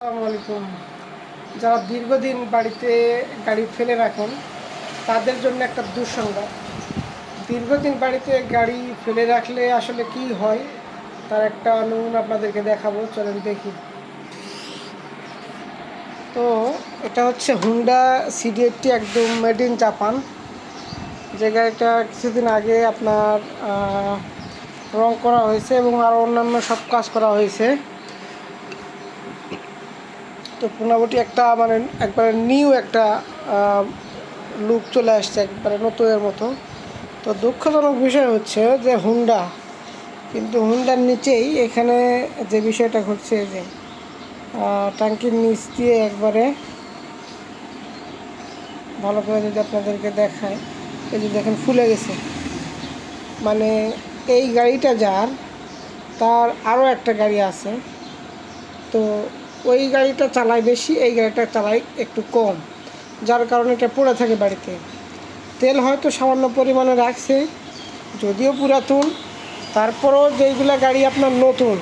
আসসালামু আলাইকুম। যারা দীর্ঘদিন বাড়িতে গাড়ি ফেলে রাখেন তাদের জন্য একটা দুঃসংবাদ। দীর্ঘদিন বাড়িতে গাড়ি ফেলে রাখলে আসলে কি হয় তার একটা নমুনা আপনাদেরকে দেখাবো, চলেন দেখি। তো এটা হচ্ছে হুন্ডা সিডি80, একদম মেড ইন জাপান। যে গাড়িটা কিছুদিন আগে আপনার রং করা হয়েছে এবং আরও অন্যান্য সব কাজ করা হয়েছে। তো মোটামুটি একটা মানে একবারে নিউ একটা লুক চলে আসছে, একবারে নতুনের মতো। তো দুঃখজনক বিষয় হচ্ছে যে হুন্ডার নিচেই এখানে যে বিষয়টা ঘটছে, যে ট্যাঙ্কির নিচ দিয়ে একবারে ভালো করে যদি আপনাদেরকে দেখায়, এই যে দেখেন ফুলে গেছে। মানে এই গাড়িটা যার, তার আরও একটা গাড়ি আছে, তো ওই গাড়িটা চালায় বেশি, এই গাড়িটা চালায় একটু কম, যার কারণে এটা পড়ে থাকে বাড়িতে। তেল হয়তো সামান্য পরিমাণে রাখছে, যদিও পুরাতন, তারপরেও যেইগুলো গাড়ি আপনার নতুন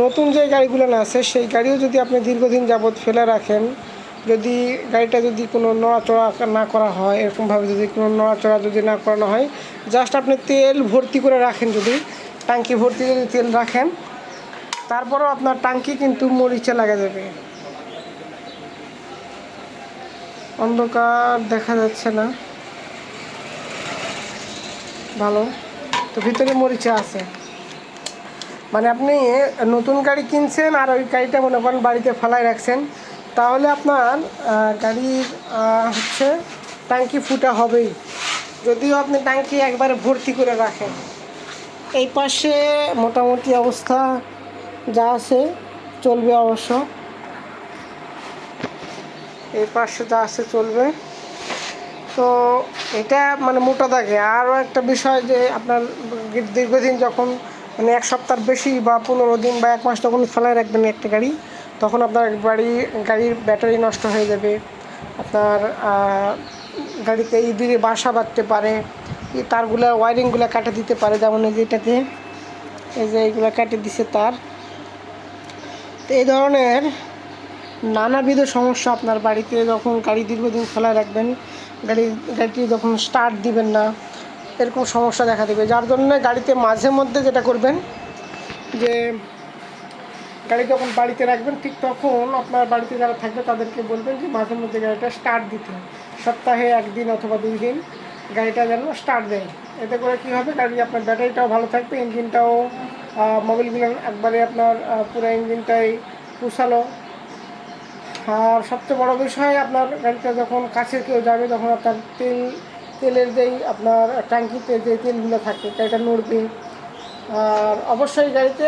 নতুন যে গাড়িগুলো না আছে, সেই গাড়িও যদি আপনি দীর্ঘদিন যাবৎ ফেলে রাখেন, যদি গাড়িটা যদি কোনো নড়াচড়া না করা হয়, এরকমভাবে যদি কোনো নড়াচড়া যদি না করানো হয়, জাস্ট আপনি তেল ভর্তি করে রাখেন, যদি ট্যাঙ্কি ভর্তি যদি তেল রাখেন, তারপরেও আপনার ট্যাঙ্কি কিন্তু মরিচে লাগা যাবে। অন্ধকার দেখা যাচ্ছে না ভালো, তো ভিতরে মরিচা আছে। মানে আপনি নতুন গাড়ি কিনছেন আর ওই গাড়িটা মনে করেন বাড়িতে ফেলায় রাখছেন, তাহলে আপনার গাড়ির হচ্ছে ট্যাঙ্কি ফুটা হবেই, যদিও আপনি ট্যাঙ্কি একবারে ভর্তি করে রাখেন। এই পাশে মোটামুটি অবস্থা যা আছে চলবে, অবশ্য এই পাশে যা আছে চলবে। তো এটা মানে মোটা দাগে আরও একটা বিষয়, যে আপনার দীর্ঘদিন যখন মানে এক সপ্তাহ বেশি বা 15 দিন বা 1 মাস তখন ফেলায় রাখবেন একটা গাড়ি, তখন আপনার গাড়ির ব্যাটারি নষ্ট হয়ে যাবে, আপনার গাড়িতে ইঁদুরে বাসা বাঁধতে পারে, এই তারগুলো ওয়ারিংগুলো কাটে দিতে পারে, যেমন এই যে এটাতে এই যে এইগুলো কেটে দিছে তার। তো এই ধরনের নানাবিধ সমস্যা আপনার বাড়িতে যখন গাড়ি দীর্ঘদিন ফেলায় রাখবেন, গাড়িটি যখন স্টার্ট দিবেন না, এরকম সমস্যা দেখা দেবে। যার জন্য গাড়িতে মাঝে মধ্যে যেটা করবেন, যে গাড়ি যখন বাড়িতে রাখবেন, ঠিক তখন আপনার বাড়িতে যারা থাকবে তাদেরকে বলবেন যে মাঝে মধ্যে গাড়িটা স্টার্ট দিতে, সপ্তাহে 1 দিন অথবা 2 দিন গাড়িটা যেন স্টার্ট দেয়। এতে করে কী হবে, গাড়ি আপনার ব্যাটারিটাও ভালো থাকবে, ইঞ্জিনটাও মোবিলগুলো একবারে আপনার পুরো ইঞ্জিনটাই পুষালো। আর সবচেয়ে বড় বিষয়, আপনার গাড়িটা যখন কাছে কেউ যাবে, তখন আপনার তেলের যেই আপনার ট্যাঙ্কিতে যে তেলগুলো থাকে, গাড়িটা নড়বে। আর অবশ্যই গাড়িতে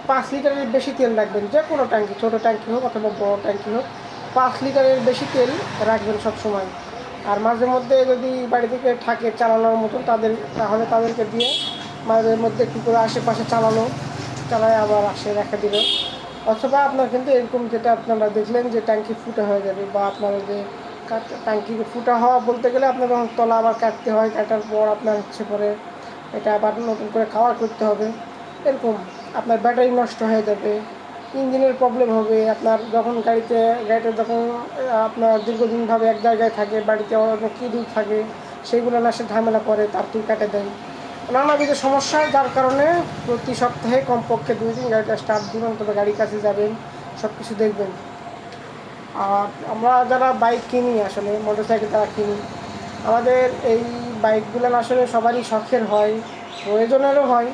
5 লিটারের বেশি তেল রাখবেন, যে কোনো ট্যাঙ্কি, ছোটো ট্যাঙ্কি হোক অথবা বড় ট্যাঙ্কি হোক, 5 লিটারের বেশি তেল রাখবেন সবসময়। আর মাঝে মধ্যে যদি বাড়ি থেকে থাকে চালানোর মতন, তাহলে তাদেরকে দিয়ে মাঝে মধ্যে একটু করে আশেপাশে চালায় আবার আসে রেখে দিল। অথবা আপনার কিন্তু এরকম যেটা আপনারা দেখলেন যে ট্যাঙ্কি ফুটা হয়ে যাবে, বা আপনার যে ট্যাঙ্কি ফুটা হওয়া বলতে গেলে আপনার যখন তলা আবার কাটতে হয়, কাটার পর আপনার হচ্ছে পরে এটা আবার নতুন করে কাভার করতে হবে, এরকম আপনার ব্যাটারি নষ্ট হয়ে যাবে, ইঞ্জিনের প্রবলেম হবে। আপনার যখন গাড়িটা যখন আপনার দীর্ঘদিনভাবে এক জায়গায় থাকে, বাড়িতে অনেক ইঁদুর থাকে, সেইগুলো না সে ঝামেলা করে, তার তুই কাটে দেয়, নানাবিধ সমস্যা। যার কারণে প্রতি সপ্তাহে কমপক্ষে 2 দিন গাড়িটা স্টার্ট দিবেন, তবে গাড়ির কাছে যাবেন, সব কিছু দেখবেন। আর আমরা যারা বাইক কিনি, আসলে মোটরসাইকেল যারা কিনি, আমাদের এই বাইকগুলো আসলে সবারই শখের হয়, প্রয়োজনেরও হয়।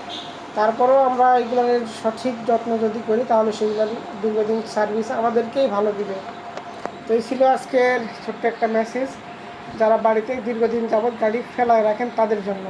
তারপরেও আমরা এইগুলোর সঠিক যত্ন যদি করি, তাহলে সেইগুলোর দীর্ঘদিন সার্ভিস আমাদেরকেই ভালো দিবে। তো এই ছিল আজকের ছোট্ট একটা মেসেজ, যারা বাড়িতে দীর্ঘদিন যাবৎ গাড়ি ফেলায় রাখেন তাদের জন্য।